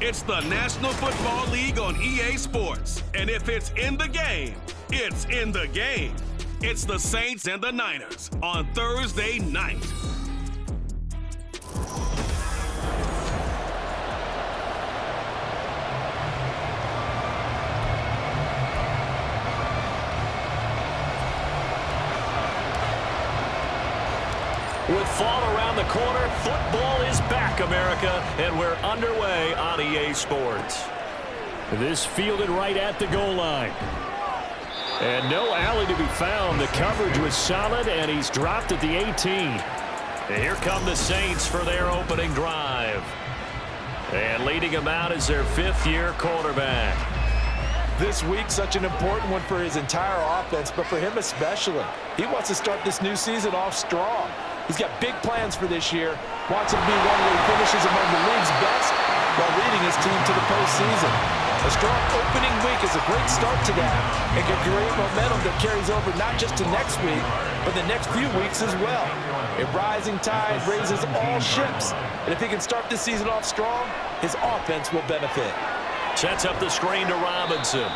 It's the National Football League on EA Sports. And if it's in the game, it's in the game. It's the Saints and the Niners on Thursday night. With fall around the corner, football is back, America, and we're underway on EA Sports. This fielded right at the goal line. And no alley to be found. The coverage was solid, and he's dropped at the 18. And here come the Saints for their opening drive. And leading them out is their fifth-year quarterback. This week, such an important one for his entire offense, but for him especially. He wants to start this new season off strong. He's got big plans for this year. Wants it to be one where he finishes among the league's best while leading his team to the postseason. A strong opening week is a great start to that and can create momentum that carries over not just to next week, but the next few weeks as well. A rising tide raises all ships, and if he can start this season off strong, his offense will benefit. Sets up the screen to Robinson.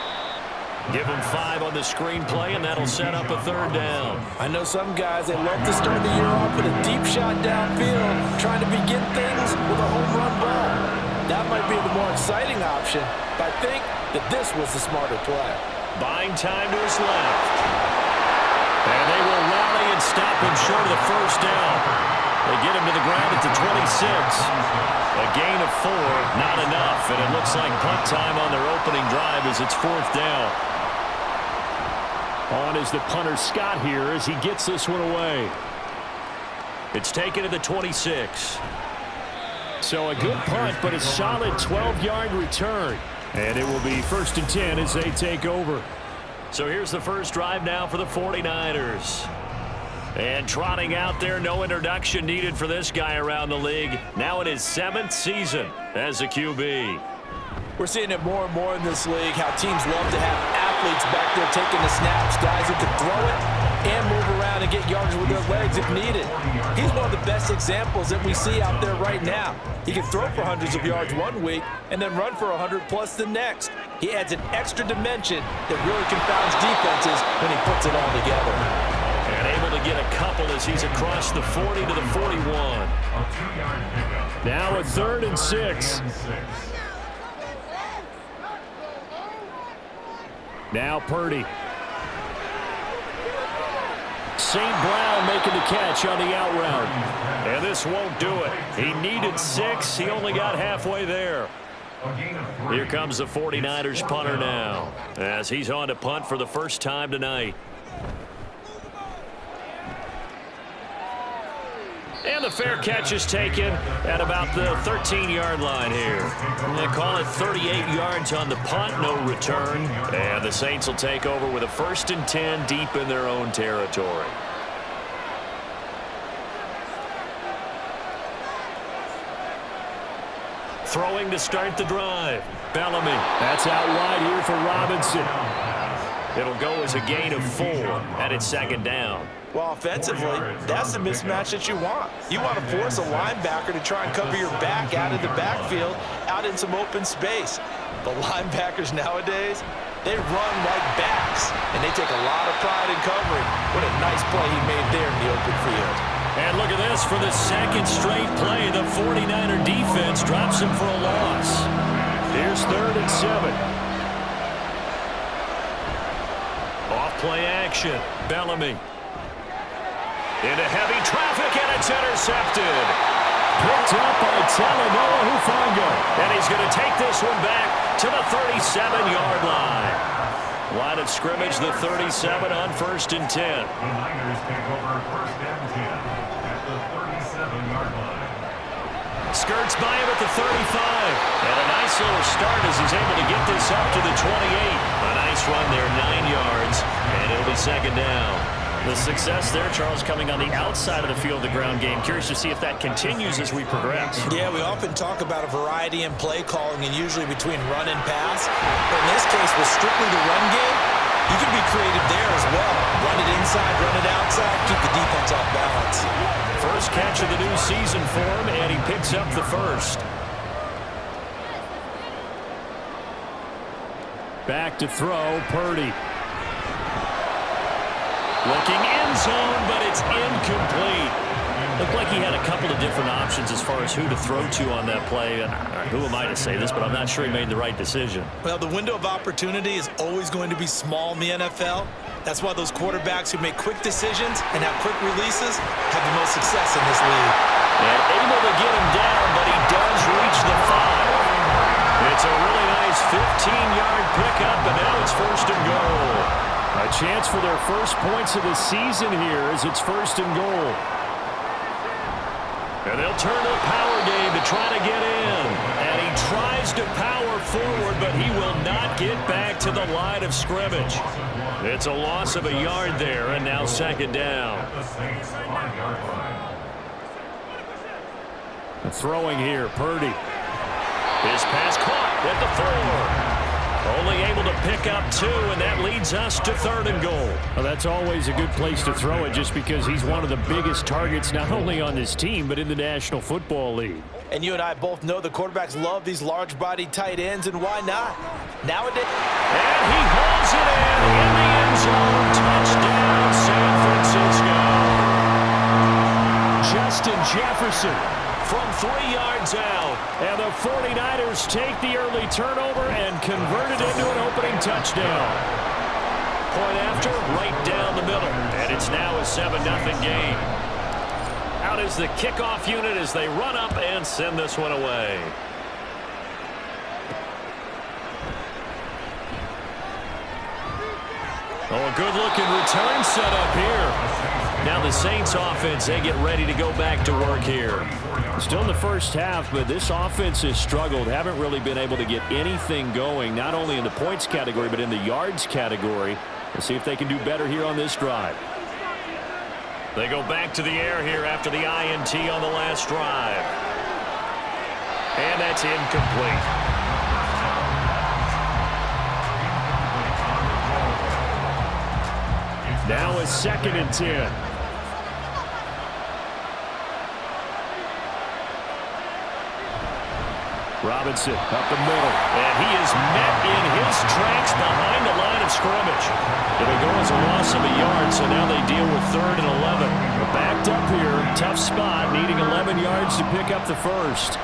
Give him 5 on the screenplay, and that'll set up a third down. I know some guys, they love to start the year off with a deep shot downfield, trying to begin things with a home run ball. That might be the more exciting option, but I think that this was the smarter play. Buying time to his left. And they will rally and stop him short of the first down. They get him to the ground at the 26. A gain of 4, not enough, and it looks like punt time on their opening drive as it's fourth down. On is the punter Scott here as he gets this one away. It's taken to the 26. So a good punt, but a solid 12-yard return. And it will be 1st and 10 as they take over. So here's the first drive now for the 49ers. And trotting out there, no introduction needed for this guy around the league. Now in his 7th season as a QB. We're seeing it more and more in this league, how teams love to have athletes back there taking the snaps, guys who can throw it and move around and get yards with their legs if needed. He's one of the best examples that we see out there right now. He can throw for hundreds of yards one week and then run for 100+ the next. He adds an extra dimension that really confounds defenses when he puts it all together. And able to get a couple as he's across the 40 to the 41. Now a 3rd and 6. Now Purdy. St. Brown making the catch on the out route. And this won't do it. He needed 6. He only got halfway there. Here comes the 49ers punter now as he's on to punt for the first time tonight. And the fair catch is taken at about the 13-yard line here. They call it 38 yards on the punt, no return. And the Saints will take over with a 1st and 10 deep in their own territory. Throwing to start the drive. Bellamy. That's out wide here for Robinson. It'll go as a gain of 4, and it's 2nd down. Well, offensively, that's the mismatch that you want. You want to force a linebacker to try and cover your back out of the backfield, out in some open space. The linebackers nowadays, they run like backs, and they take a lot of pride in covering. What a nice play he made there in the open field. And look at this for the 2nd straight play. The 49er defense drops him for a loss. Here's 3rd and 7. Off play action. Bellamy. Into heavy traffic, and it's intercepted. Picked up by Talanoa Hufanga. And he's going to take this one back to the 37-yard line. Line of scrimmage, the 37 on 1st and 10. The Niners take over 1st and 10 at the 37-yard line. Skirts by him at the 35. And a nice little start as he's able to get this up to the 28. A nice run there, 9 yards, and it'll be 2nd down. The success there, Charles, coming on the outside of the field, the ground game. Curious to see if that continues as we progress. Yeah, we often talk about a variety in play calling and usually between run and pass. But in this case, with strictly the run game, you can be creative there as well. Run it inside, run it outside, keep the defense off balance. First catch of the new season for him, and he picks up the first. Back to throw, Purdy. Looking end zone, but it's incomplete. Looked like he had a couple of different options as far as who to throw to on that play. And who am I to say this, but I'm not sure he made the right decision. Well, the window of opportunity is always going to be small in the NFL. That's why those quarterbacks who make quick decisions and have quick releases have the most success in this league. And able to get him down, but he does reach the 5. It's a really nice 15-yard pickup, and now it's 1st and goal. A chance for their first points of the season here as it's 1st and goal. And they'll turn to the power game to try to get in. And he tries to power forward, but he will not get back to the line of scrimmage. It's a loss of a yard there, and now 2nd down. The Saints 5-yard line. Throwing here, Purdy. His pass caught at the 4. Only able to pick up 2, and that leads us to 3rd and goal. Well, that's always a good place to throw it just because he's one of the biggest targets not only on this team but in the National Football League. And you and I both know the quarterbacks love these large-bodied tight ends, and why not? Nowadays. And he hauls it in the end zone. Touchdown, San Francisco. Justin Jefferson from 3 yards out. And the 49ers take the early turnover and convert it into an opening touchdown. Point after, right down the middle. And it's now a 7-0 game. Out is the kickoff unit as they run up and send this one away. Oh, a good-looking return set up here. Now the Saints offense, they get ready to go back to work here. Still in the first half, but this offense has struggled. Haven't really been able to get anything going, not only in the points category, but in the yards category. Let's see if they can do better here on this drive. They go back to the air here after the INT on the last drive. And that's incomplete. Now a 2nd and 10. Robinson up the middle. And he is met in his tracks behind the line of scrimmage. It'll go as a loss of a yard, so now they deal with 3rd and 11. They're backed up here. Tough spot, needing 11 yards to pick up the first.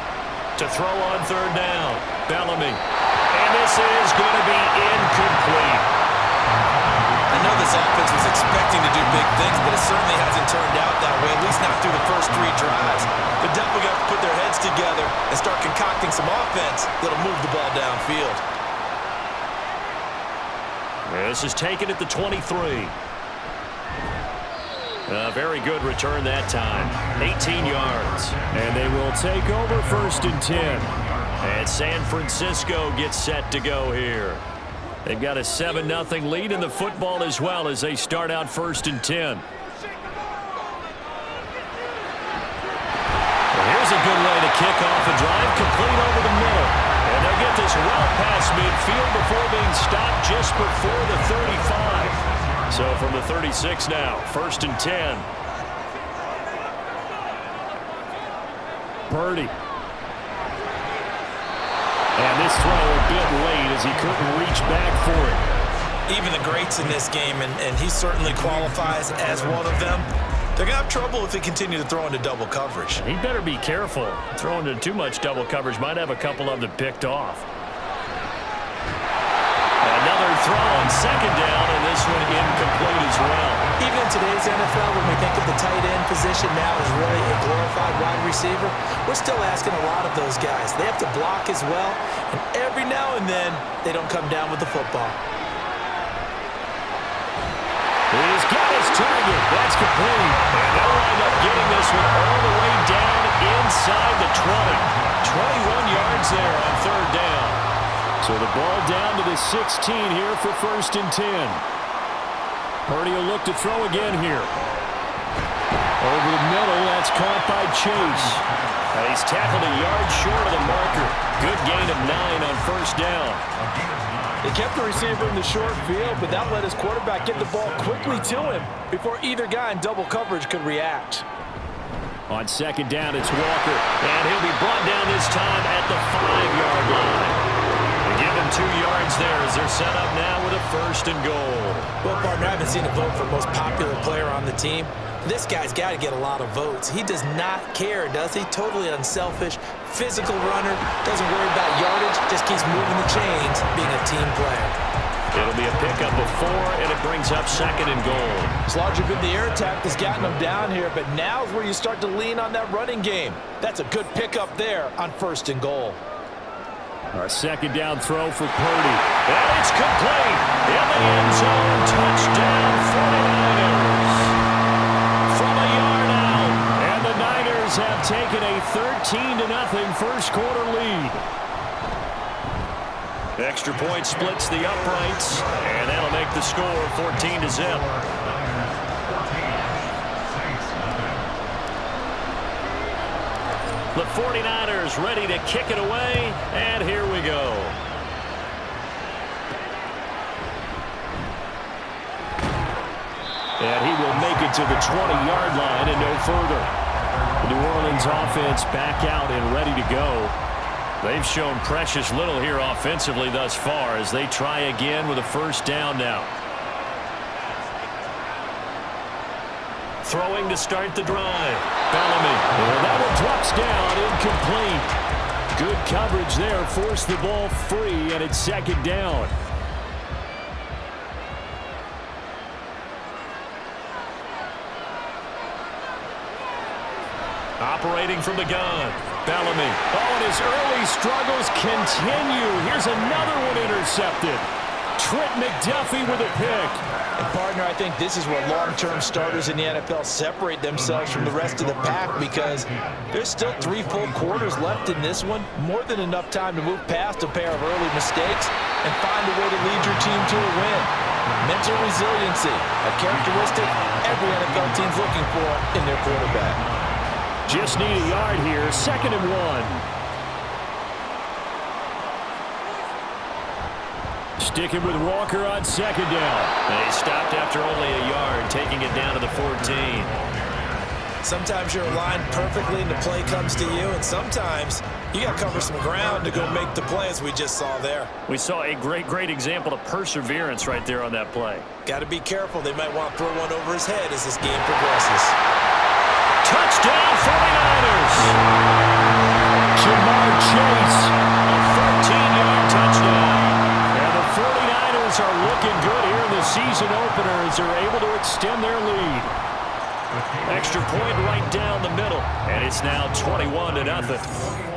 To throw on 3rd down. Bellamy. And this is going to be incomplete. I know this offense was expecting to do big things, but it certainly hasn't turned out that way, at least not through the first 3 drives. They're definitely going to put their heads together and start concocting some offense that'll move the ball downfield. This is taken at the 23. A very good return that time. 18 yards. And they will take over 1st and 10. And San Francisco gets set to go here. They've got a 7-0 lead in the football as well as they start out 1st and 10. Well, here's a good way to kick off a drive, complete over the middle. And they'll get this well past midfield before being stopped just before the 35. So from the 36 now, 1st and 10. Purdy. And this throw a bit late as he couldn't reach back for it. Even the greats in this game, and he certainly qualifies as one of them, they're going to have trouble if they continue to throw into double coverage. He better be careful. Throwing into too much double coverage might have a couple of them picked off. Another throw on 2nd down, and this one incomplete as well. Even in today's NFL, when we think of the tight end position now as really a glorified wide receiver, we're still asking a lot of those guys. They have to block as well, and every now and then, they don't come down with the football. He's got his target. That's complete. And they'll wind up getting this one all the way down inside the 20. 21 yards there on 3rd down. So the ball down to the 16 here for 1st and 10. Purdy will look to throw again here. Over the middle, that's caught by Chase. And he's tackled a yard short of the marker. Good gain of 9 on 1st down. They kept the receiver in the short field, but that let his quarterback get the ball quickly to him before either guy in double coverage could react. On 2nd down, it's Walker. And he'll be brought down this time at the 5-yard line. They give him 2 yards there as they're set up now with a 1st and goal. Well, partner, I haven't seen a vote for most popular player on the team. This guy's got to get a lot of votes. He does not care, does he? Totally unselfish, physical runner, doesn't worry about yardage, just keeps moving the chains, being a team player. It'll be a pickup of 4, and it brings up 2nd and goal. It's largely been the air attack that's gotten them down here, but now's where you start to lean on that running game. That's a good pickup there on 1st and goal. A 2nd down throw for Purdy. And it's complete. In the end zone, touchdown 49ers. From a yard out. And the Niners have taken a 13-0 first quarter lead. Extra point splits the uprights, and that'll make the score 14-0. The 49ers ready to kick it away, and here we go. And he will make it to the 20-yard line and no further. The New Orleans offense back out and ready to go. They've shown precious little here offensively thus far as they try again with a 1st down now. Throwing to start the drive. Bellamy. And that one drops down, incomplete. Good coverage there. Forced the ball free, and it's 2nd down. Operating from the gun. Bellamy. Oh, and his early struggles continue. Here's another one intercepted. Trent McDuffie with a pick. And, partner, I think this is where long-term starters in the NFL separate themselves from the rest of the pack because there's still 3 full quarters left in this one. More than enough time to move past a pair of early mistakes and find a way to lead your team to a win. Mental resiliency, a characteristic every NFL team's looking for in their quarterback. Just need a yard here. 2nd and 1. Sticking with Walker on 2nd down. They stopped after only a yard, taking it down to the 14. Sometimes you're aligned perfectly and the play comes to you, and sometimes you got to cover some ground to go make the play, as we just saw there. We saw a great example of perseverance right there on that play. Got to be careful. They might want to throw one over his head as this game progresses. Touchdown 49ers! Jamar Chase, a 13-yard touchdown. And the 49ers are looking good here in the season opener as they're able to extend their lead. Extra point right down the middle, and it's now 21-0.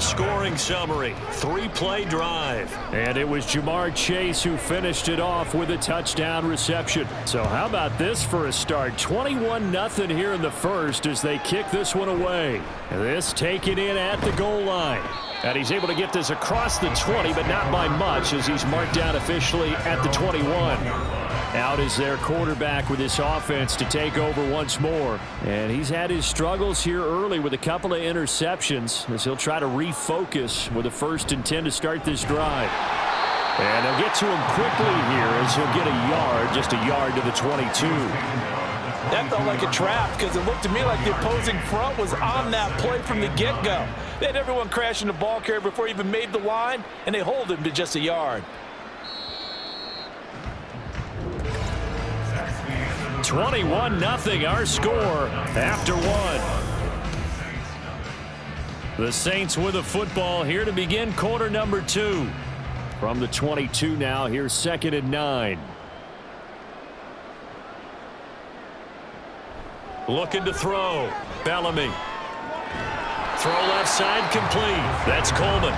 Scoring summary, 3-play drive. And it was Jamar Chase who finished it off with a touchdown reception. So how about this for a start? 21-0 here in the first as they kick this one away. This taken in at the goal line. And he's able to get this across the 20, but not by much as he's marked down officially at the 21. Out is their quarterback with this offense to take over once more. And he's had his struggles here early with a couple of interceptions as he'll try to refocus with a 1st and 10 to start this drive. And they'll get to him quickly here as he'll get a yard, just a yard to the 22. That felt like a trap because it looked to me like the opposing front was on that play from the get-go. They had everyone crashing the ball carrier before he even made the line, and they hold him to just a yard. 21-0 our score after 1. The Saints with the football here to begin quarter number 2. From the 22 now, here's 2nd and 9. Looking to throw. Bellamy. Throw left side complete. That's Coleman.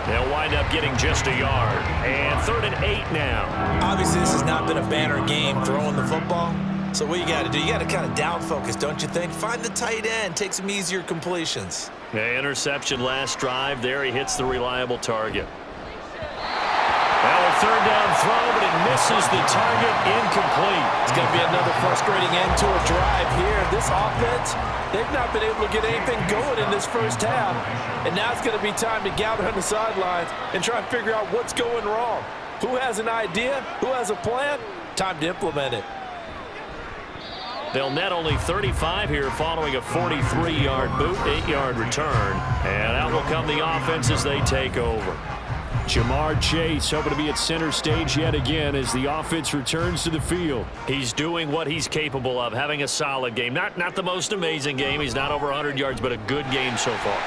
They'll wind up getting just a yard. And 3rd and 8 now. Obviously, this has not been a banner game throwing the football. So what you got to do, you got to kind of down focus, don't you think? Find the tight end, take some easier completions. Yeah, interception last drive. There he hits the reliable target. Now a 3rd down throw, but it misses the target, incomplete. It's going to be another frustrating end to a drive here. This offense, they've not been able to get anything going in this first half. And now it's going to be time to gather on the sidelines and try and figure out what's going wrong. Who has an idea? Who has a plan? Time to implement it. They'll net only 35 here following a 43-yard boot, 8-yard return. And out will come the offense as they take over. Jamar Chase hoping to be at center stage yet again as the offense returns to the field. He's doing what he's capable of, having a solid game. Not the most amazing game. He's not over 100 yards, but a good game so far.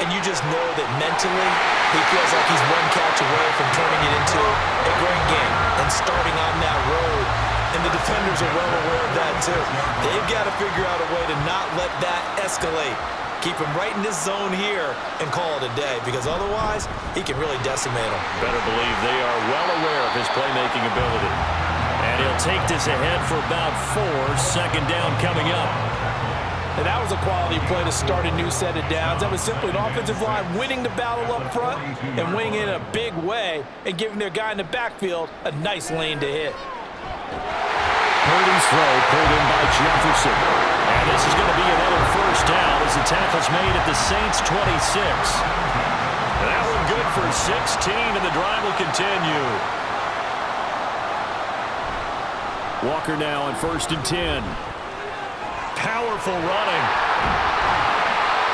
And you just know that mentally he feels like he's one catch away from turning it into a great game and starting on that road. And the defenders are well aware of that too. They've got to figure out a way to not let that escalate. Keep him right in this zone here and call it a day, because otherwise he can really decimate them. Better believe they are well aware of his playmaking ability. And he'll take this ahead for about 4. Second down coming up. And that was a quality play to start a new set of downs. That was simply an offensive line winning the battle up front and winning it in a big way and giving their guy in the backfield a nice lane to hit. Purdy's throw pulled in by Jefferson. And this is going to be another first down as the tackle's made at the Saints' 26. And that one good for 16, and the drive will continue. Walker now on 1st and 10. Powerful running.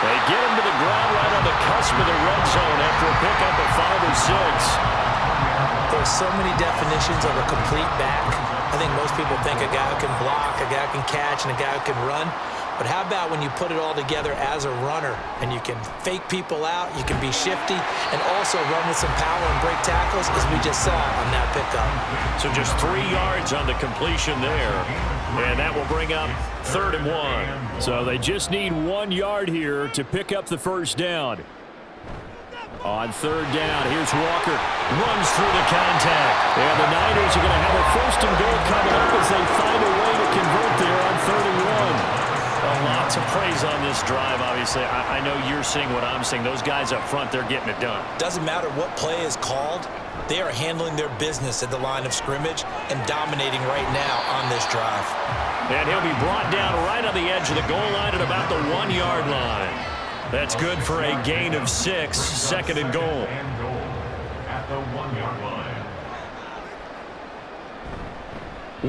They get him to the ground right on the cusp of the red zone after a pickup of 5 or 6. There's so many definitions of a complete back. I think most people think a guy who can block, a guy who can catch, and a guy who can run. But how about when you put it all together as a runner and you can fake people out, you can be shifty, and also run with some power and break tackles, as we just saw on that pickup. So just 3 yards on the completion there. And that will bring up 3rd and 1. So they just need 1 yard here to pick up the first down. On 3rd down, here's Walker. Runs through the contact. And the Niners are going to have a 1st and goal coming up as they find a way to convert there on 3rd and 1. Lots of praise on this drive, obviously. I know you're seeing what I'm seeing. Those guys up front, they're getting it done. Doesn't matter what play is called. They are handling their business at the line of scrimmage and dominating right now on this drive. And he'll be brought down right on the edge of the goal line at about the 1 yard line. That's good for a gain of 6, 2nd and goal. At the 1 yard line.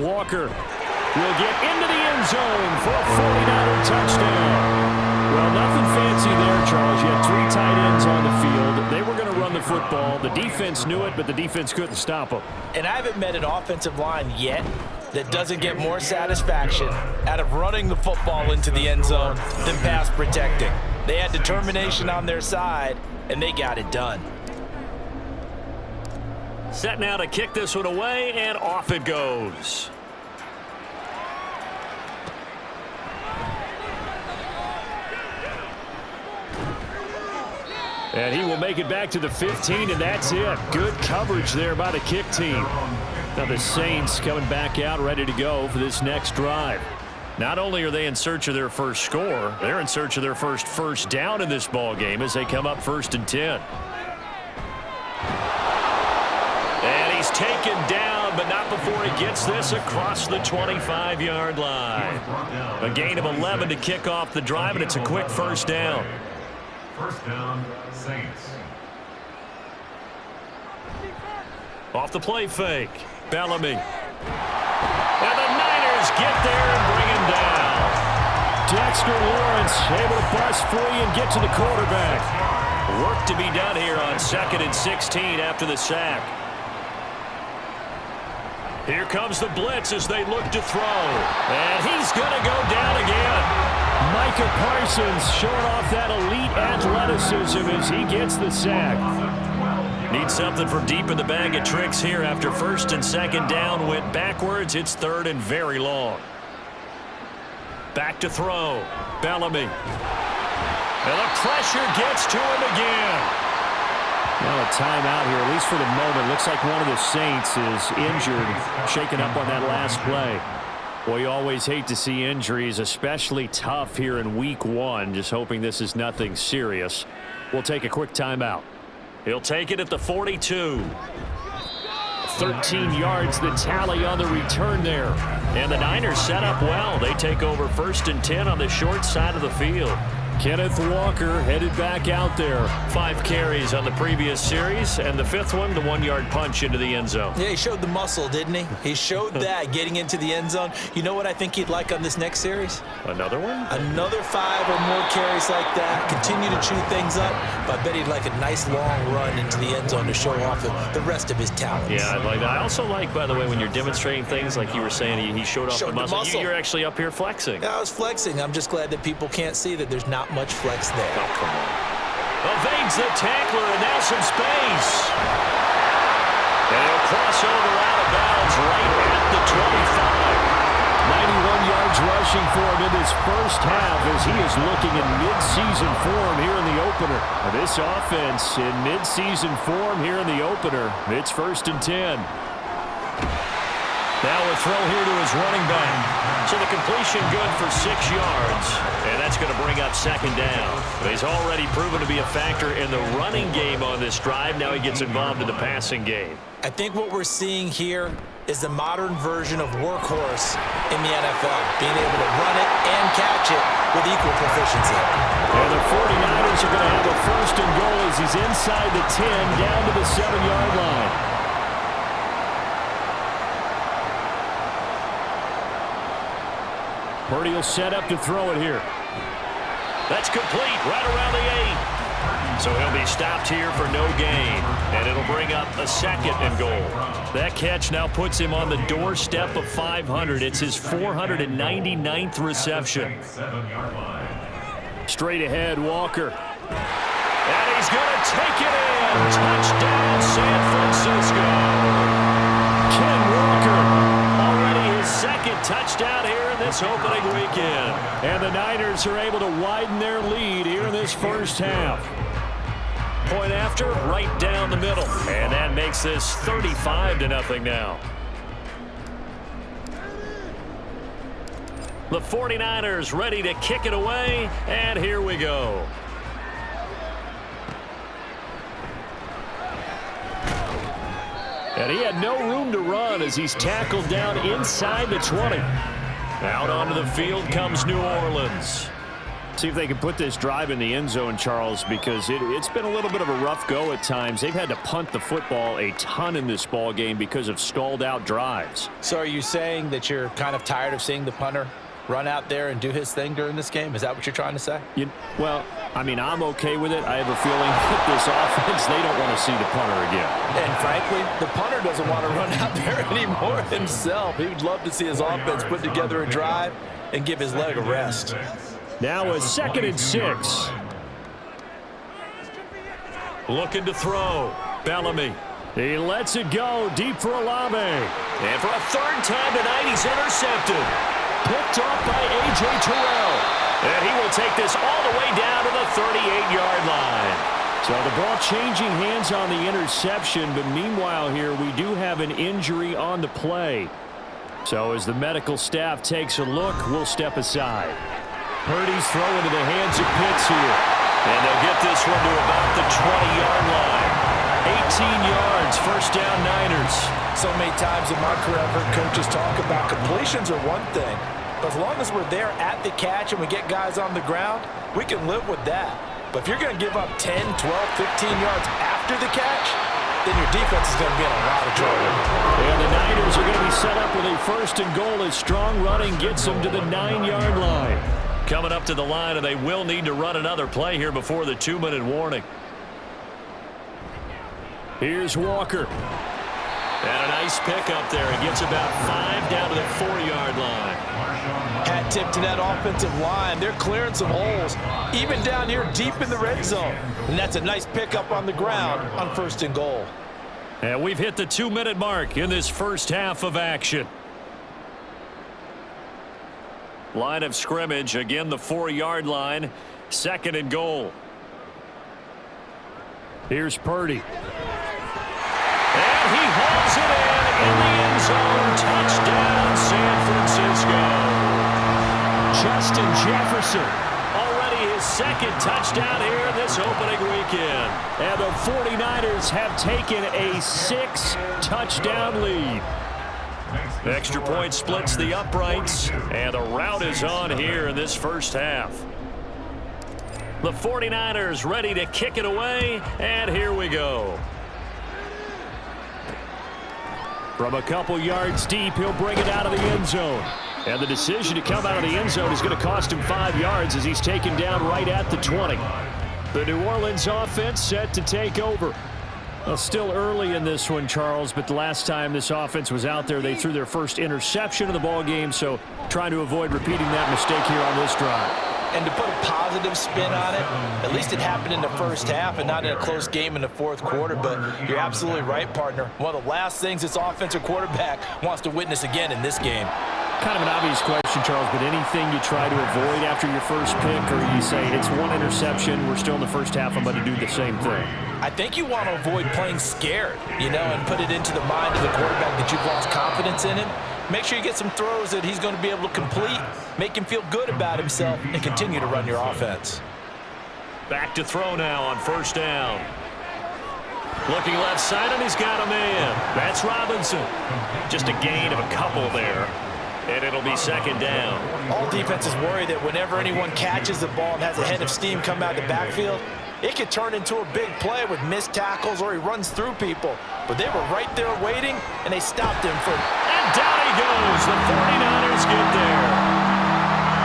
Walker will get into the end zone for a 49er touchdown. Well, nothing fancy there, Charles. You had 3 tight ends on the field. They were going to run the football. The defense knew it, but the defense couldn't stop them. And I haven't met an offensive line yet that doesn't get more satisfaction out of running the football into the end zone than pass protecting. They had determination on their side, and they got it done. Set now to kick this one away, and off it goes. And he will make it back to the 15, and that's it. Good coverage there by the kick team. Now the Saints coming back out ready to go for this next drive. Not only are they in search of their first score, they're in search of their first down in this ball game as they come up 1st and 10. And he's taken down, but not before he gets this across the 25-yard line. A gain of 11 to kick off the drive, and it's a quick first down. First down, Saints. Off the play fake. Bellamy. And the Niners get there and bring him down. Dexter Lawrence able to bust free and get to the quarterback. Work to be done here on 2nd and 16 after the sack. Here comes the blitz as they look to throw. And he's going to go down again. Micah Parsons showing off that elite athleticism as he gets the sack. Need something from deep in the bag of tricks here after 1st and 2nd down went backwards. It's 3rd and very long. Back to throw. Bellamy. And the pressure gets to him again. Well, a timeout here, at least for the moment. Looks like one of the Saints is injured, shaken up on that last play. Well, you always hate to see injuries, especially tough here in week 1. Just hoping this is nothing serious. We'll take a quick timeout. He'll take it at the 42. 13 yards the tally on the return there. And the Niners set up well. They take over 1st and 10 on the short side of the field. Kenneth Walker headed back out there. 5 carries on the previous series, and the 5th one, the 1-yard punch into the end zone. Yeah, he showed the muscle, didn't he? He showed that getting into the end zone. You know what I think he'd like on this next series? Another one? Another 5 or more carries like that. Continue to chew things up, but I bet he'd like a nice long run into the end zone to show off the rest of his talents. Yeah, I like that. I also like, by the way, when you're demonstrating things like you were saying, he showed off the muscle. You're actually up here flexing. Yeah, I was flexing. I'm just glad that people can't see that there's not much flex there. Oh, come on. Evades the tackler, and now some space. And he'll cross over out of bounds right at the 25. 91 yards rushing for him in this first half as he is looking in mid-season form here in the opener. This offense in mid-season form here in the opener. It's 1st and 10. Now a throw here to his running back. So the completion good for 6 yards. And that's going to bring up 2nd down. But he's already proven to be a factor in the running game on this drive. Now he gets involved in the passing game. I think what we're seeing here is the modern version of workhorse in the NFL. Being able to run it and catch it with equal proficiency. And the 49ers are going to have a 1st and goal as he's inside the 10 down to the 7-yard line. Purdy will set up to throw it here. That's complete right around the 8. So he'll be stopped here for no gain. And it'll bring up a 2nd and goal. That catch now puts him on the doorstep of 500. It's his 499th reception. Straight ahead, Walker. And he's going to take it in. Touchdown, San Francisco. Ken Walker. Already his 2nd touchdown here in this opening weekend. And the Niners are able to widen their lead here in this first half. Point after, right down the middle. And that makes this 35-0 now. The 49ers ready to kick it away, and here we go. And he had no room to run as he's tackled down inside the 20. Out onto the field comes New Orleans. See if they can put this drive in the end zone, Charles, because it's been a little bit of a rough go at times. They've had to punt the football a ton in this ball game because of stalled-out drives. So are you saying that you're kind of tired of seeing the punter run out there and do his thing during this game? Is that what you're trying to say? Well, I mean, I'm okay with it. I have a feeling with this offense, they don't want to see the punter again. And frankly, the punter doesn't want to run out there anymore himself. He would love to see his offense put together a drive and give his leg a rest. Now a 2nd and 6. Looking to throw. Bellamy. He lets it go deep for Olave. And for a 3rd time tonight, he's intercepted. Picked off by A.J. Terrell. And he will take this all the way down to the 38-yard line. So the ball changing hands on the interception, but meanwhile here we do have an injury on the play. So as the medical staff takes a look, we'll step aside. Purdy's throw into the hands of Pitts here. And they'll get this one to about the 20-yard line. 18 yards, 1st down Niners. So many times in my career, I've heard coaches talk about completions are one thing. But as long as we're there at the catch and we get guys on the ground, we can live with that. But if you're going to give up 10, 12, 15 yards after the catch, then your defense is going to be in a lot of trouble. And the Niners are going to be set up with a 1st and goal as strong running gets them to the 9-yard line. Coming up to the line, and they will need to run another play here before the 2-minute warning. Here's Walker. And a nice pick up there. He gets about 5 down to the 4-yard line. Hat tip to that offensive line. They're clearing some holes, even down here deep in the red zone. And that's a nice pickup on the ground on 1st and goal. And we've hit the 2-minute mark in this first half of action. Line of scrimmage, again the 4-yard line, 2nd and goal. Here's Purdy. And he hauls it in the end zone. Touchdown, San Francisco. Justin Jefferson. Already his 2nd touchdown here in this opening weekend. And the 49ers have taken a 6-touchdown lead. Extra point splits the uprights, and the route is on here in this first half. The 49ers ready to kick it away, and here we go. From a couple yards deep, he'll bring it out of the end zone. And the decision to come out of the end zone is going to cost him 5 yards as he's taken down right at the 20. The New Orleans offense set to take over. Well, still early in this one, Charles, but the last time this offense was out there, they threw their first interception of the ball game, so trying to avoid repeating that mistake here on this drive. And to put a positive spin on it, at least it happened in the first half and not in a close game in the fourth quarter, but you're absolutely right, partner. One of the last things this offensive quarterback wants to witness again in this game. Kind of an obvious question, Charles, but anything you try to avoid after your first pick, or you say it's one interception, we're still in the first half, I'm going to do the same thing? I think you want to avoid playing scared, and put it into the mind of the quarterback that you've lost confidence in him. Make sure you get some throws that he's going to be able to complete, make him feel good about himself, and continue to run your offense. Back to throw now on first down. Looking left side, and he's got a man. That's Robinson. Just a gain of a couple there. And it'll be second down. All defenses worry that whenever anyone catches the ball and has a head of steam come out of the backfield, it could turn into a big play with missed tackles or he runs through people. But they were right there waiting, and they stopped him for... And down he goes. The 49ers get there.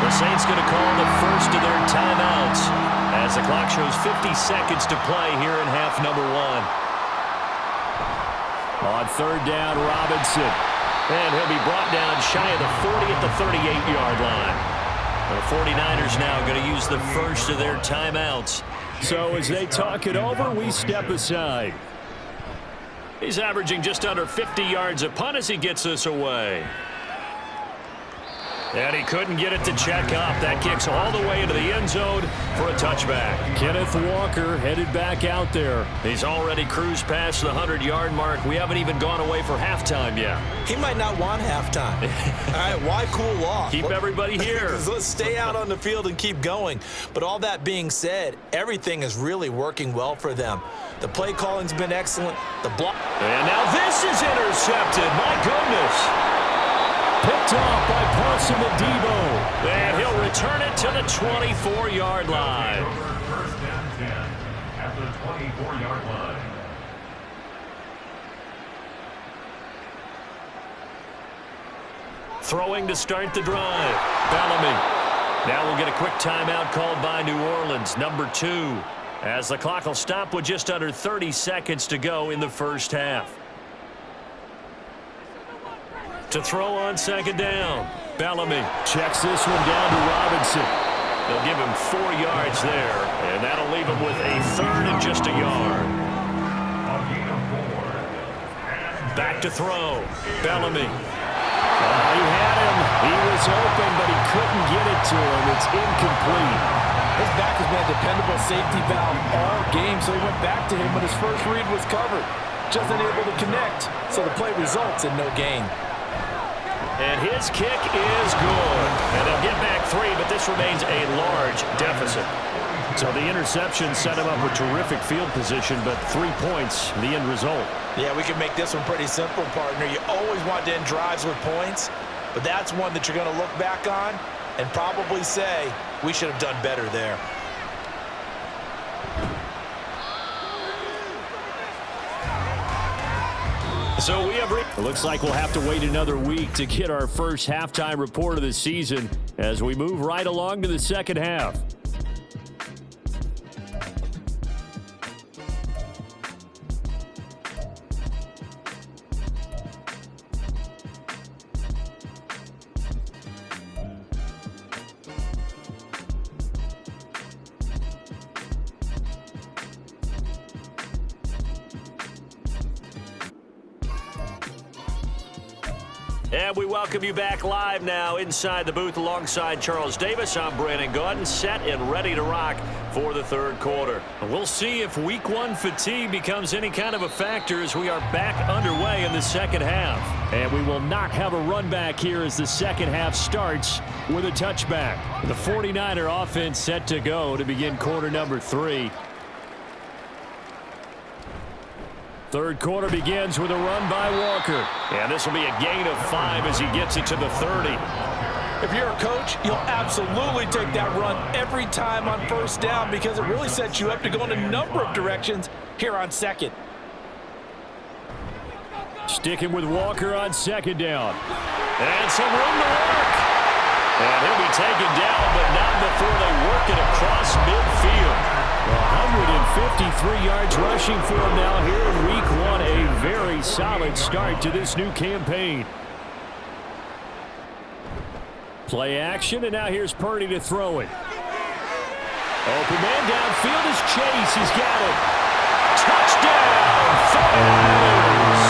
The Saints going to call the first of their timeouts as the clock shows 50 seconds to play here in half number 1. On third down, Robinson. And he'll be brought down shy of the 40 at the 38-yard line. The 49ers now going to use the first of their timeouts. So as they talk it over, we step aside. He's averaging just under 50 yards a punt as he gets this away. And he couldn't get it to check up. That kicks all the way into the end zone for a touchback. Kenneth Walker headed back out there. He's already cruised past the 100-yard mark. We haven't even gone away for halftime yet. He might not want halftime. All right, why cool off? Keep everybody here. Let's stay out on the field and keep going. But all that being said, everything is really working well for them. The play calling's been excellent. The block. And now this is intercepted. My goodness. Picked off by Paulson Adebo. And he'll return it to the 24-yard line. First down 10 at the 24-yard line. Throwing to start the drive. Bellamy. Now we'll get a quick timeout called by New Orleans, number 2, as the clock will stop with just under 30 seconds to go in the first half. To throw on second down. Bellamy checks this one down to Robinson. They'll give him 4 yards there, and that'll leave him with a third and just a yard. Back to throw. Bellamy. He had him. He was open, but he couldn't get it to him. It's incomplete. His back has been a dependable safety valve all game, so he went back to him when his first read was covered. Just unable to connect, so the play results in no gain. And his kick is good. And they'll get back 3, but this remains a large deficit. So the interception set him up with terrific field position, but 3 points, the end result. Yeah, we can make this one pretty simple, partner. You always want to end drives with points, but that's one that you're going to look back on and probably say, we should have done better there. So we have... It looks like we'll have to wait another week to get our first halftime report of the season as we move right along to the second half. And we welcome you back live now inside the booth alongside Charles Davis. I'm Brandon Gaudin, set and ready to rock for the third quarter. We'll see if week 1 fatigue becomes any kind of a factor as we are back underway in the second half. And we will not have a run back here as the second half starts with a touchback. The 49er offense set to go to begin quarter number 3. Third quarter begins with a run by Walker. And this will be a gain of 5 as he gets it to the 30. If you're a coach, you'll absolutely take that run every time on first down because it really sets you up to go in a number of directions here on second. Sticking with Walker on second down. And some room to work. And he'll be taken down, but not before they work it across midfield. 153 yards rushing for him now here in week one. A very solid start to this new campaign. Play action, and now here's Purdy to throw it. Open man downfield is Chase. He's got it. Touchdown! 49ers!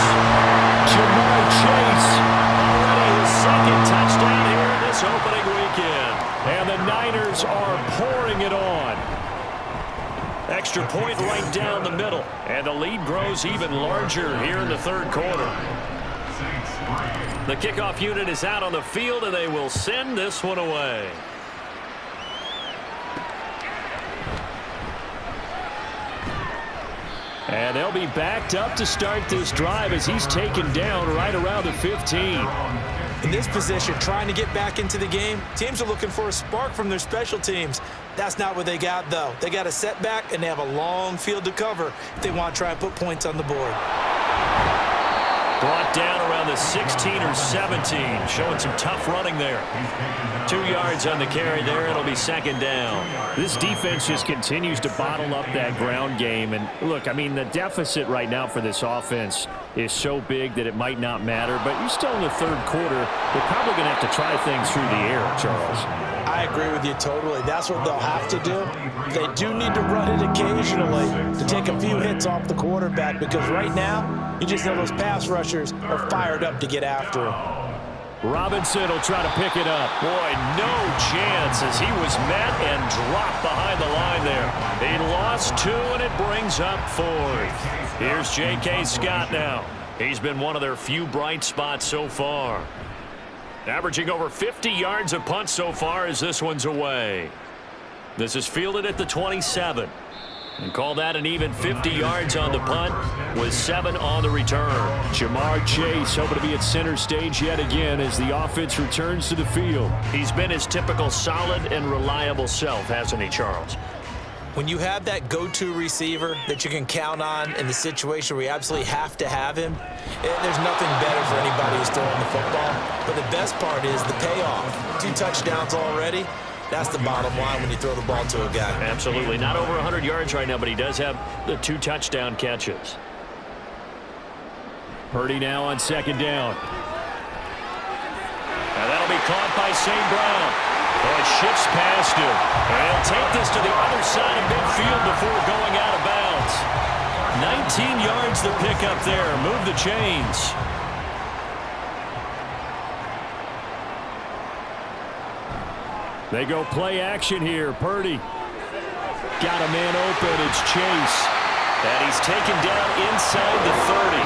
Jamar Chase already his second touchdown here in this opening weekend. And the Niners are pouring it on. Extra point right down the middle. And the lead grows even larger here in the third quarter. The kickoff unit is out on the field, and they will send this one away. And they'll be backed up to start this drive as he's taken down right around the 15. In this position, trying to get back into the game, teams are looking for a spark from their special teams. That's not what they got, though. They got a setback, and they have a long field to cover if they want to try and put points on the board. Brought down around the 16 or 17, showing some tough running there. 2 yards on the carry there. It'll be second down. This defense just continues to bottle up that ground game. And look, I mean, the deficit right now for this offense is so big that it might not matter. But you're still in the third quarter. They're probably going to have to try things through the air, Charles. I agree with you totally. That's what they'll have to do. They do need to run it occasionally to take a few hits off the quarterback because right now, you just know those pass rushers are fired up to get after him. Robinson will try to pick it up. Boy, no chance as he was met and dropped behind the line there. He lost 2, and it brings up 4th. Here's J.K. Scott now. He's been one of their few bright spots so far. Averaging over 50 yards a punt so far as this one's away. This is fielded at the 27. And call that an even 50 yards on the punt with 7 on the return. Jamar Chase hoping to be at center stage yet again as the offense returns to the field. He's been his typical solid and reliable self, hasn't he, Charles? When you have that go-to receiver that you can count on in the situation where you absolutely have to have him, there's nothing better for anybody who's throwing the football. But the best part is the payoff. 2 touchdowns already. That's the bottom line when you throw the ball to a guy. Absolutely. Not over 100 yards right now, but he does have the 2 touchdown catches. Purdy now on second down. And that'll be caught by St. Brown. Well, it shifts past him. And he'll take this to the other side of midfield before going out of bounds. 19 yards to pick up there. Move the chains. They go play action here. Purdy got a man open. It's Chase. And he's taken down inside the 30.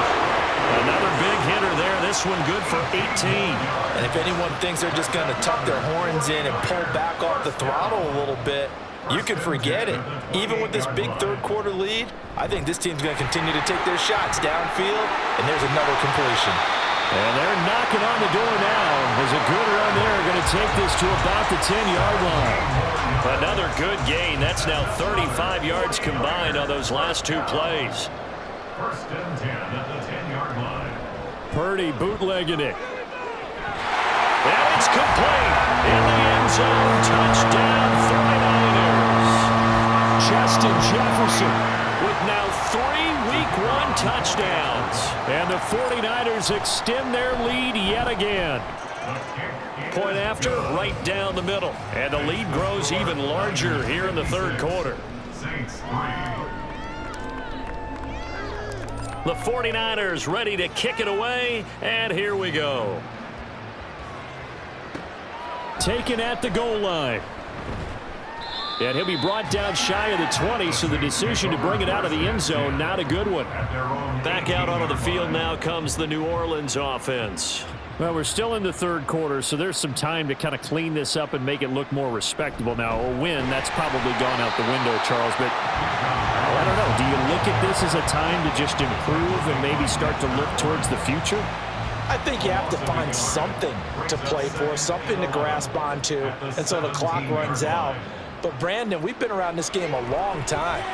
Another big hitter there. This one good for 18. And if anyone thinks they're just going to tuck their horns in and pull back off the throttle a little bit, you can forget it. Even with this big third quarter lead, I think this team's going to continue to take their shots downfield, and there's another completion. And they're knocking on the door now. There's a good run there. Going to take this to about the 10-yard line. Another good gain. That's now 35 yards combined on those last 2 plays. First and 10 at the 10-yard line. Purdy bootlegging it. And it's complete. In the end zone. Touchdown 49ers. Justin Jefferson with now 3 Week 1 touchdowns. And the 49ers extend their lead yet again. Point after, right down the middle. And the lead grows even larger here in the third quarter. Saints 3. The 49ers ready to kick it away, and here we go. Taken at the goal line. And he'll be brought down shy of the 20, so the decision to bring it out of the end zone, not a good one. Back out onto the field now comes the New Orleans offense. Well, we're still in the third quarter, so there's some time to kind of clean this up and make it look more respectable. Now, a win, that's probably gone out the window, Charles, but I don't know. Do you look at this as a time to just improve and maybe start to look towards the future? I think you have to find something to play for, something to grasp onto, and so the clock runs out. But, Brandon, we've been around this game a long time.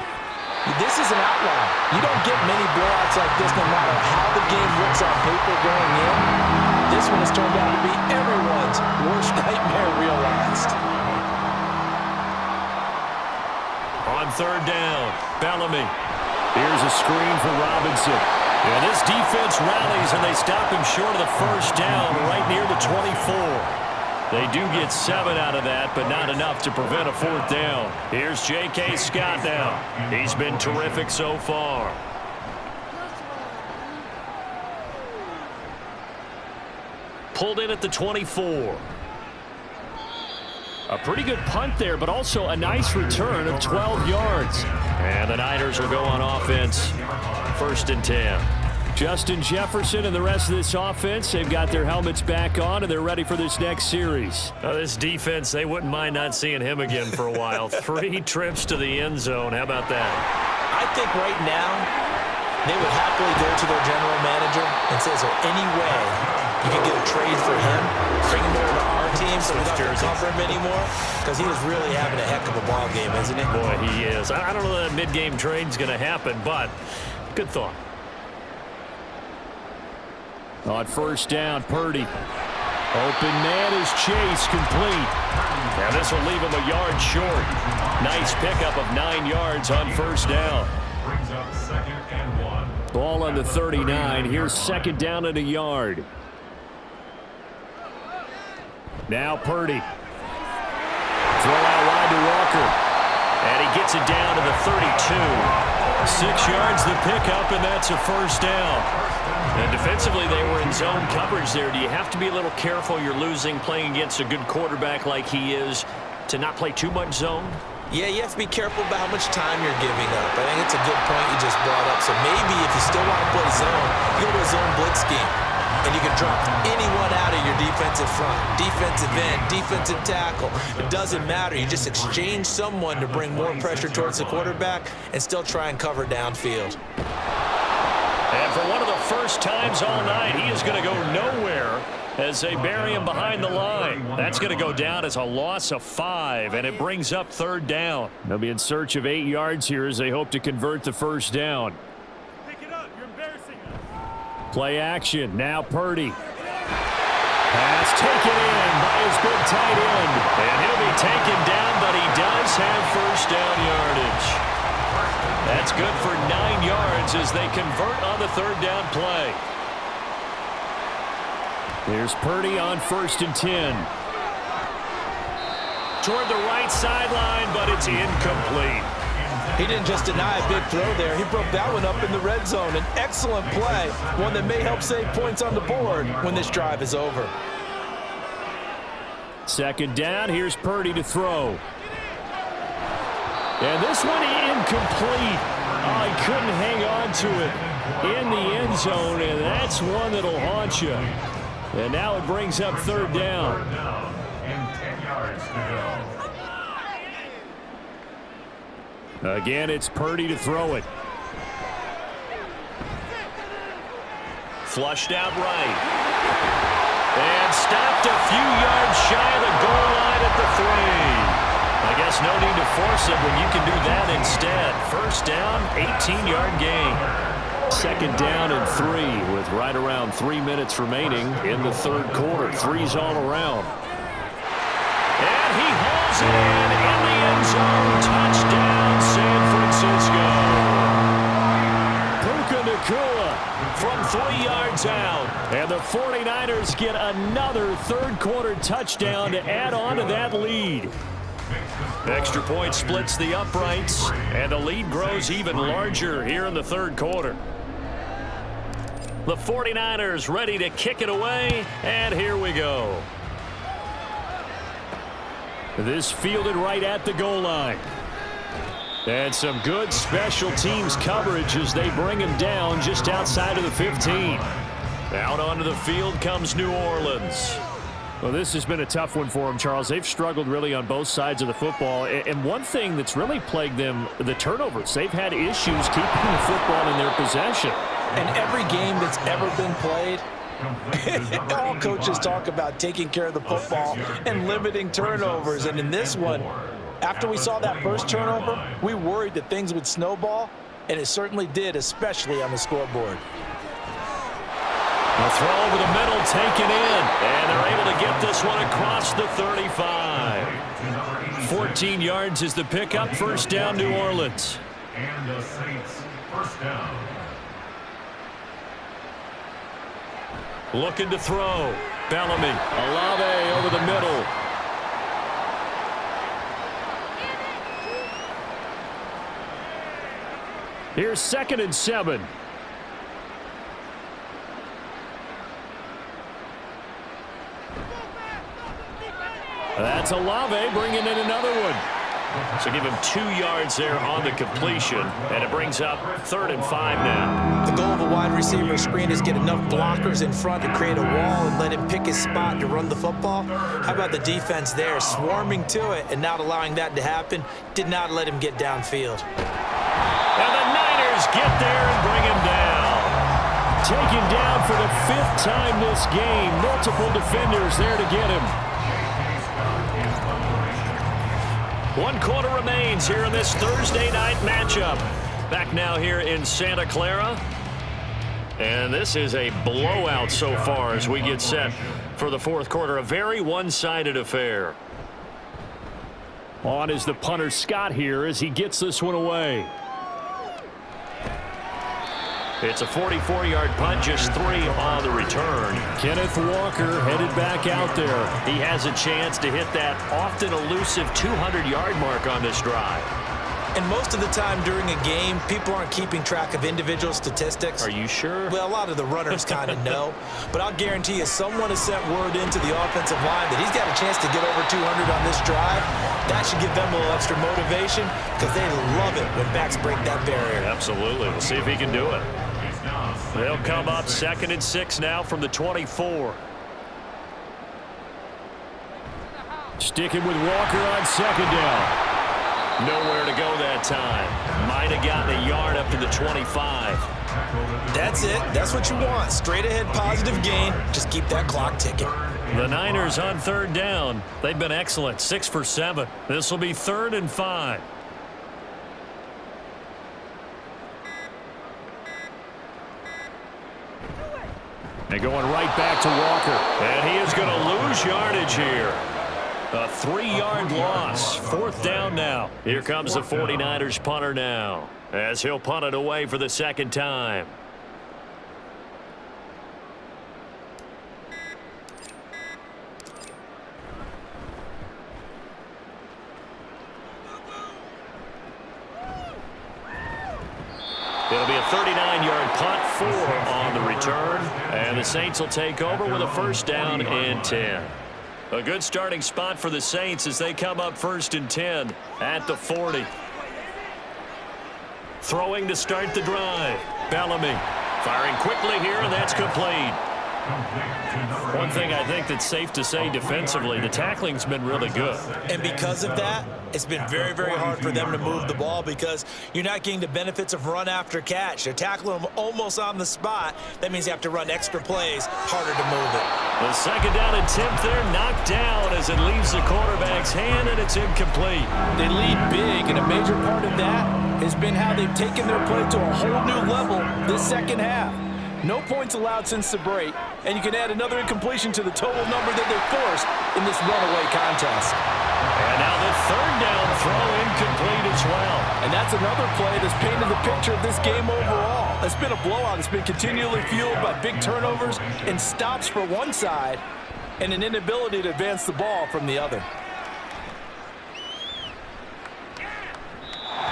This is an outlier. You don't get many blowouts like this no matter how the game looks on paper going in. This one has turned out to be everyone's worst nightmare realized. On third down, Bellamy. Here's a screen for Robinson. And this defense rallies, and they stop him short of the first down right near the 24. They do get 7 out of that, but not enough to prevent a fourth down. Here's J.K. Scott now. He's been terrific so far. Pulled in at the 24. A pretty good punt there, but also a nice return of 12 yards. And the Niners will go on offense. 1st and 10. Justin Jefferson and the rest of this offense, they've got their helmets back on, and they're ready for this next series. This defense, they wouldn't mind not seeing him again for a while. 3 trips to the end zone. How about that? I think right now they would happily go to their general manager and say, is there any way you can get a trade for him, bring him over to our team so we don't have to cover him anymore? Because he is really having a heck of a ball game, isn't he? Boy, he is. I don't know that mid-game trade's going to happen, but good thought. On 1st down, Purdy. Open man is Chase, complete. Now this will leave him a yard short. Nice pickup of 9 yards on 1st down. Brings up 2nd and 1. Ball on the 39. Here's 2nd down and a yard. Now Purdy. Throw out wide to Walker. And he gets it down to the 32. 6 yards the pickup, and that's a 1st down. And defensively, they were in zone coverage there. Do you have to be a little careful? You're losing, playing against a good quarterback like he is, to not play too much zone? Yeah, you have to be careful about how much time you're giving up. I think it's a good point you just brought up. So maybe if you still want to play zone, you go to a zone blitz scheme. And you can drop anyone out of your defensive front, defensive end, defensive tackle. It doesn't matter. You just exchange someone to bring more pressure towards the quarterback and still try and cover downfield. And for one of the first times all night, he is going to go nowhere as they bury him behind the line. That's going to go down as a loss of 5, and it brings up 3rd down. They'll be in search of 8 yards here as they hope to convert the 1st down. Pick it up. You're embarrassing us. Play action. Now Purdy. Pass taken in by his big tight end. And he'll be taken down, but he does have 1st down yardage. That's good for 9 yards as they convert on the 3rd down play. Here's Purdy on 1st and 10. Toward the right sideline, but it's incomplete. He didn't just deny a big throw there. He broke that one up in the red zone. An excellent play, one that may help save points on the board when this drive is over. 2nd down. Here's Purdy to throw. And this one incomplete. Oh, he couldn't hang on to it in the end zone, and that's one that'll haunt you. And now it brings up 3rd down. 3rd down and 10 yards to go. Again, it's Purdy to throw it. Flushed out right. And stopped a few yards shy of the goal line at the 3. I guess no need to force it when you can do that instead. 1st down, 18-yard gain. 2nd down and 3 with right around 3 minutes remaining in the 3rd quarter. 3's all around. And he hauls it in the end zone. Touchdown, San Francisco. Puka Nacua from 3 yards out. And the 49ers get another 3rd quarter touchdown to add on to that lead. Extra point splits the uprights, and the lead grows even larger here in the 3rd quarter. The 49ers ready to kick it away, and here we go. This fielded right at the goal line. And some good special teams coverage as they bring him down just outside of the 15. Out onto the field comes New Orleans. Well, this has been a tough one for them, Charles. They've struggled really on both sides of the football. And one thing that's really plagued them, the turnovers. They've had issues keeping the football in their possession. And every game that's ever been played, All coaches talk about taking care of the football and limiting turnovers. And in this one, after we saw that first turnover, we worried that things would snowball, and it certainly did, especially on the scoreboard. A throw over the middle, taken in, and they're able to get this one across the 35. 14 yards is the pickup. First down, New Orleans. And the Saints, first down. Looking to throw. Bellamy. Olave over the middle. Here's 2nd and 7. That's Olave bringing in another one. So give him 2 yards there on the completion, and it brings up 3rd and 5 now. The goal of a wide receiver screen is get enough blockers in front to create a wall and let him pick his spot to run the football. How about the defense there, swarming to it and not allowing that to happen? Did not let him get downfield. And the Niners get there and bring him down. Taken down for the 5th time this game. Multiple defenders there to get him. 1 quarter remains here in this Thursday night matchup. Back now here in Santa Clara. And this is a blowout so far as we get set for the 4th quarter. A very one-sided affair. On is the punter Scott here as he gets this one away. It's a 44-yard punt, just 3 on the return. Kenneth Walker headed back out there. He has a chance to hit that often elusive 200-yard mark on this drive. And most of the time during a game, people aren't keeping track of individual statistics. Are you sure? Well, a lot of the runners kind of know. But I'll guarantee you someone has sent word into the offensive line that he's got a chance to get over 200 on this drive. That should give them a little extra motivation because they love it when backs break that barrier. Absolutely. We'll see if he can do it. They'll come up 2nd and 6 now from the 24. Sticking with Walker on 2nd down. Nowhere to go that time. Might have gotten a yard up to the 25. That's it. That's what you want. Straight ahead positive gain. Just keep that clock ticking. The Niners on 3rd down. They've been excellent. 6 for 7. This will be 3rd and 5. And going right back to Walker. And he is going to lose yardage here. A 3-yard loss. 4th down now. Here comes the 49ers punter now, as he'll punt it away for the 2nd time. It'll be a 39-yard punt, 4 on the return, and the Saints will take over with a 1st down and 10. A good starting spot for the Saints as they come up 1st and 10 at the 40. Throwing to start the drive. Bellamy firing quickly here, and that's complete. One thing I think that's safe to say defensively, the tackling's been really good. And because of that, it's been very, very hard for them to move the ball because you're not getting the benefits of run after catch. They're tackling them almost on the spot. That means you have to run extra plays, harder to move it. The 2nd down attempt there knocked down as it leaves the quarterback's hand, and it's incomplete. They lead big, and a major part of that has been how they've taken their play to a whole new level this 2nd half. No points allowed since the break, and you can add another incompletion to the total number that they forced in this runaway contest. And now the 3rd down throw incomplete as well. And that's another play that's painted the picture of this game overall. It's been a blowout. It's been continually fueled by big turnovers and stops for one side and an inability to advance the ball from the other.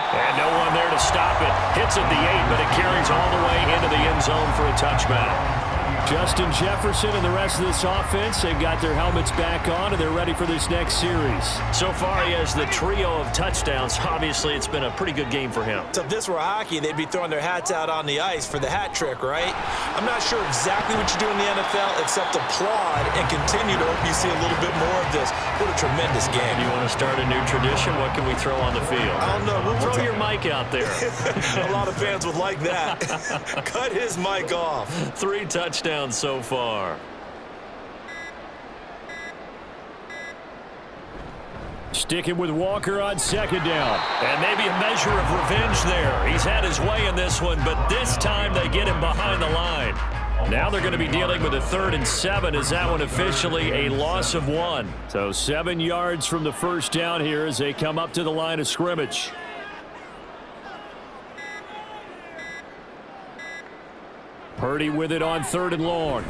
And no one there to stop it. Hits at the 8, but it carries all the way into the end zone for a touchback. Justin Jefferson and the rest of this offense, they've got their helmets back on, and they're ready for this next series. So far, he has the trio of touchdowns. Obviously, it's been a pretty good game for him. So if this were hockey, they'd be throwing their hats out on the ice for the hat trick, right? I'm not sure exactly what you do in the NFL except applaud and continue to hope you see a little bit more of this. What a tremendous game. You want to start a new tradition? What can we throw on the field? I don't know. Throw your mic out there. A lot of fans would like that. Cut his mic off. 3 touchdowns down so far. Sticking with Walker on second down. And maybe a measure of revenge there. He's had his way in this one, but this time they get him behind the line. Now they're going to be dealing with a 3rd and 7 as that one officially a loss of 1. So 7 yards from the first down here as they come up to the line of scrimmage. Purdy with it on 3rd and long.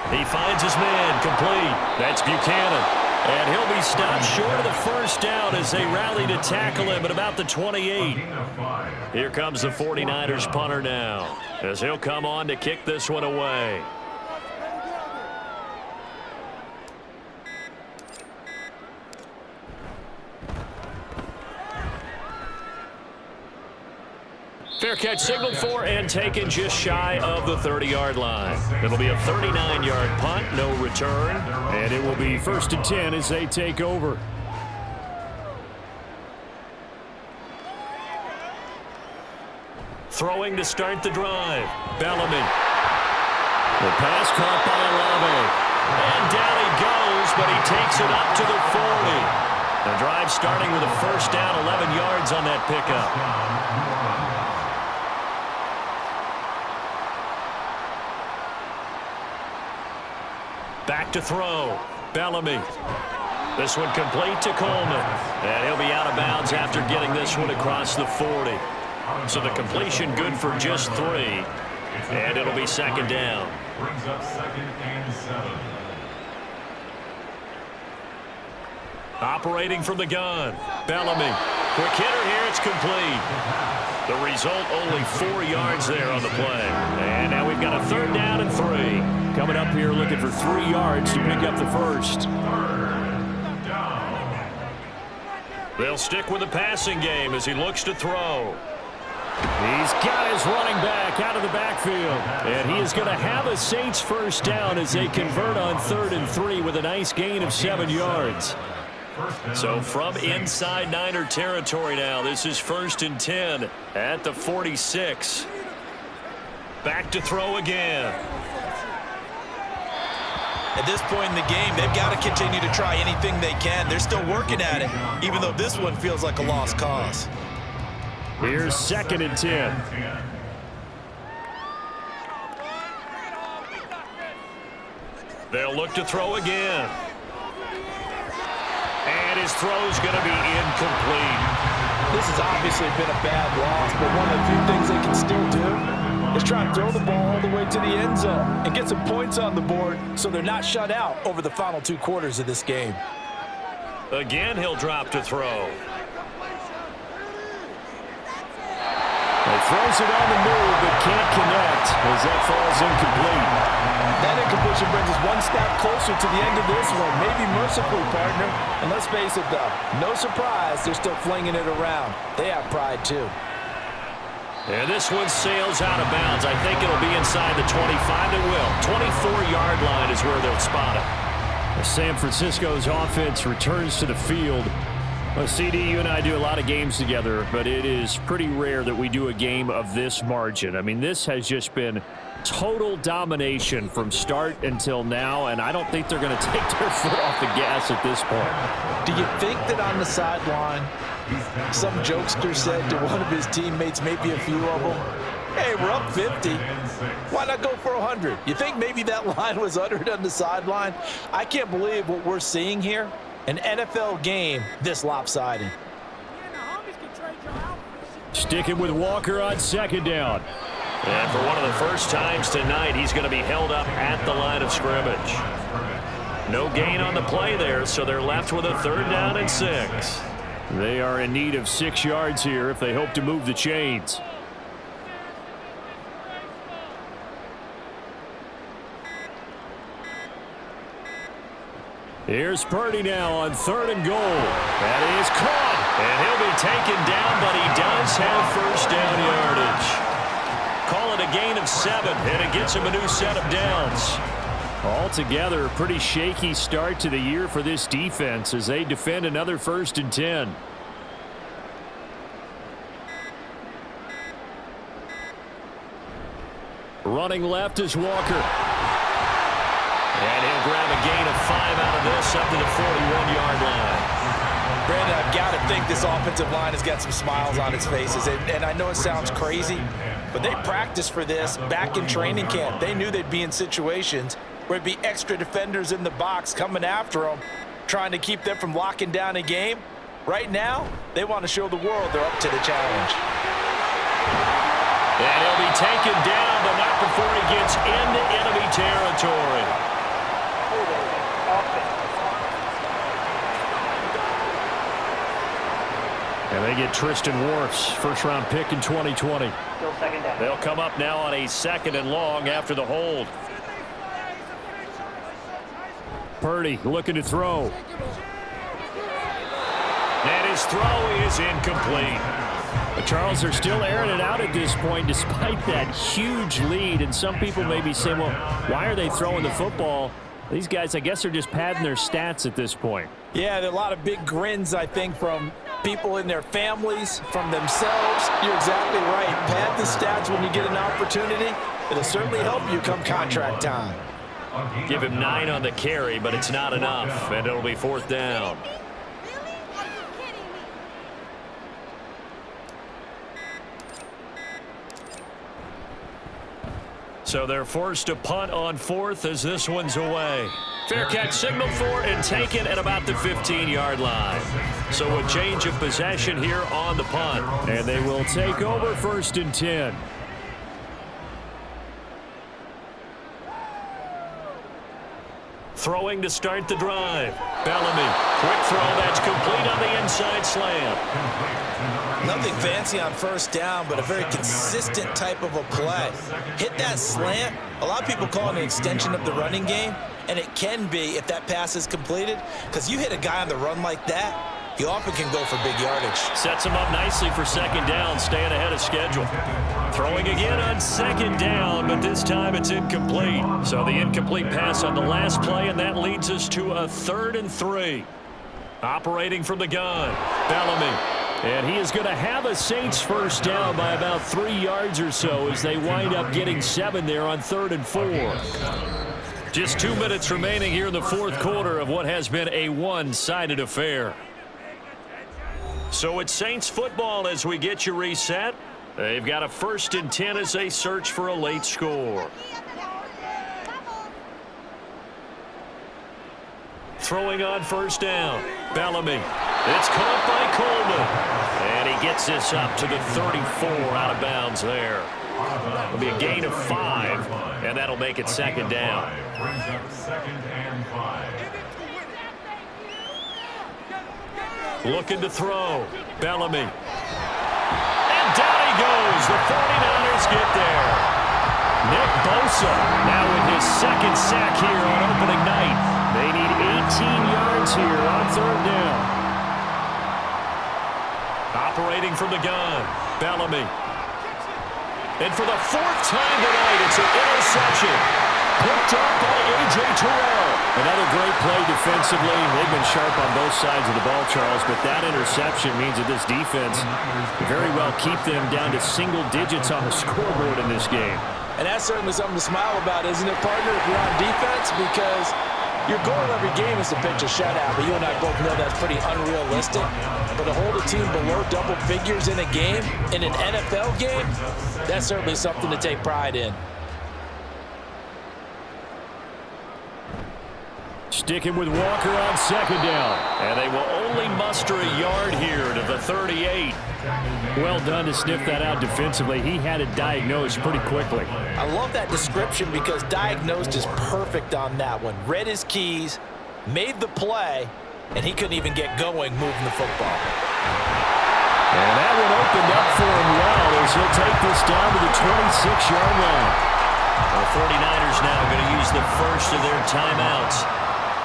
He finds his man complete. That's Buchanan. And he'll be stopped short of the first down as they rally to tackle him at about the 28. Here comes the 49ers punter now as he'll come on to kick this one away. Fair catch signaled for and taken just shy of the 30-yard line. It'll be a 39-yard punt, no return. And it will be 1st and 10 as they take over. Throwing to start the drive. Bellamy. The pass caught by Olave. And down he goes, but he takes it up to the 40. The drive starting with a first down, 11 yards on that pickup. Back to throw. Bellamy. This one complete to Coleman. And he'll be out of bounds after getting this one across the 40. So the completion good for just 3. And it'll be 2nd down. Brings up 2nd and 7. Operating from the gun. Bellamy. Quick hitter here. It's complete. The result, only 4 yards there on the play. And now we've got a 3rd down and 3. Coming up here looking for 3 yards to pick up the first. 3rd down. They'll stick with the passing game as he looks to throw. He's got his running back out of the backfield. And he is going to have a Saints first down as they convert on 3rd and 3 with a nice gain of 7 yards. So from inside Niner territory now, this is 1st and 10 at the 46. Back to throw again. At this point in the game, they've got to continue to try anything they can. They're still working at it, even though this one feels like a lost cause. Here's 2nd and 10. They'll look to throw again. And his throw's going to be incomplete. This has obviously been a bad loss, but one of the few things they can still do is try and throw the ball all the way to the end zone and get some points on the board so they're not shut out over the final 2 quarters of this game. Again, he'll drop to throw. He throws it on the move, but can't connect as that falls incomplete. That incompletion brings us one step closer to the end of this one. Maybe mercifully, partner. And let's face it, though, no surprise, they're still flinging it around. They have pride, too. And this one sails out of bounds. I think it'll be inside the 25. It will. 24-yard line is where they'll spot it. San Francisco's offense returns to the field. Well, CD, you and I do a lot of games together, but it is pretty rare that we do a game of this margin. I mean, this has just been total domination from start until now, and I don't think they're going to take their foot off the gas at this point. Do you think that on the sideline, some jokester said to one of his teammates, maybe a few of them, hey, we're up 50. Why not go for 100? You think maybe that line was uttered on the sideline? I can't believe what we're seeing here. An NFL game this lopsided. Sticking with Walker on 2nd down. And for one of the first times tonight, he's going to be held up at the line of scrimmage. No gain on the play there, so they're left with a 3rd down and 6. They are in need of 6 yards here if they hope to move the chains. Here's Purdy now on 3rd and goal. That is caught. And he'll be taken down, but he does have first down yardage. Call it a gain of 7, and it gets him a new set of downs. Altogether, a pretty shaky start to the year for this defense as they defend another 1st and 10. Running left is Walker. out of this up to the 41-yard line. Brandon, I've got to think this offensive line has got some smiles on its faces. And I know it sounds crazy, but they practiced for this back in training camp. They knew they'd be in situations where it'd be extra defenders in the box coming after them, trying to keep them from locking down a game. Right now, they want to show the world they're up to the challenge. And he'll be taken down, but not before he gets into enemy territory. And they get Tristan Wirfs, first-round pick in 2020. They'll come up now on a 2nd and long after the hold. Purdy looking to throw. And his throw is incomplete. But Charles, they're still airing it out at this point despite that huge lead. And some people may be saying, well, why are they throwing the football? These guys, I guess, are just padding their stats at this point. Yeah, there are a lot of big grins, I think, from people in their families, from themselves. You're exactly right. Pad the stats when you get an opportunity. It'll certainly help you come contract time. Give him 9 on the carry, but it's not enough, and it'll be 4th down. So they're forced to punt on 4th as this one's away. Fair catch signaled for and taken at about the 15-yard line. So a change of possession here on the punt. And they will take over 1st and 10. Throwing to start the drive. Bellamy. Quick throw that's complete on the inside slant. Nothing fancy on 1st down, but a very consistent type of a play. Hit that slant. A lot of people call it an extension of the running game, and it can be if that pass is completed, because you hit a guy on the run like that, he often can go for big yardage. Sets him up nicely for 2nd down, staying ahead of schedule. Throwing again on 2nd down, but this time it's incomplete. So the incomplete pass on the last play, and that leads us to a 3rd and 3. Operating from the gun, Bellamy. And he is going to have a Saints 1st down by about 3 yards or so as they wind up getting 7 there on 3rd and 4. Just 2 minutes remaining here in the 4th quarter of what has been a one-sided affair. So it's Saints football as we get you reset. They've got a 1st and 10 as they search for a late score. Throwing on 1st down. Bellamy. It's caught by Coleman. And he gets this up to the 34 out of bounds there. It'll be a gain of 5, and that'll make it 2nd down. Brings up 2nd and 5. Looking to throw. Bellamy. And down he goes. The 49ers get there. Nick Bosa now with his 2nd sack here on opening night. They need 18 yards here on 3rd down. Operating from the gun. Bellamy. And for the 4th time tonight, it's an interception. Picked up by A.J. Terrell. Another great play defensively. They've been sharp on both sides of the ball, Charles, but that interception means that this defense very well keep them down to single digits on the scoreboard in this game. And that's certainly something to smile about, isn't it, partner, if you're on defense? Because your goal every game is to pitch a shutout, but you and I both know that's pretty unrealistic. But to hold a team below double figures in a game, in an NFL game, that's certainly something to take pride in. Sticking with Walker on 2nd down. And they will only muster a yard here to the 38. Well done to sniff that out defensively. He had it diagnosed pretty quickly. I love that description because diagnosed is perfect on that one. Read his keys, made the play, and he couldn't even get going moving the football. And that one opened up for him well as he'll take this down to the 26-yard line. The 49ers now going to use the first of their timeouts.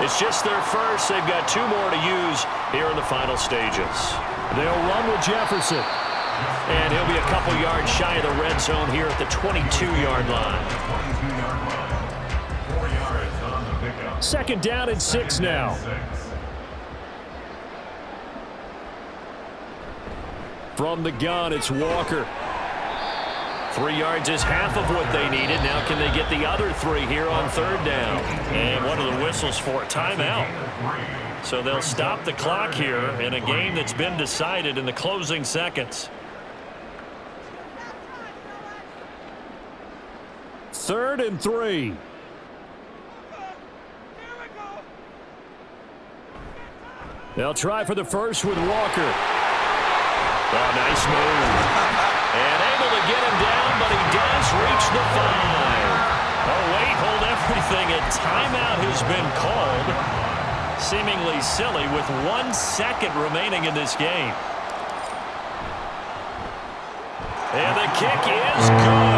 It's just their first. They've got 2 more to use here in the final stages. They'll run with Jefferson. And he'll be a couple yards shy of the red zone here at the 22-yard line. 4 yards on the pickup. 2nd down and 6 now. From the gun, it's Walker. 3 yards is half of what they needed. Now can they get the other 3 here on third down? And what are the whistles for? Timeout. So they'll stop the clock here in a game that's been decided in the closing seconds. 3rd and 3. They'll try for the first with Walker. Oh, nice move. And able to get him down, but he does reach the 5. Oh, wait, hold everything. A timeout has been called. Seemingly silly with 1 second remaining in this game. And the kick is good.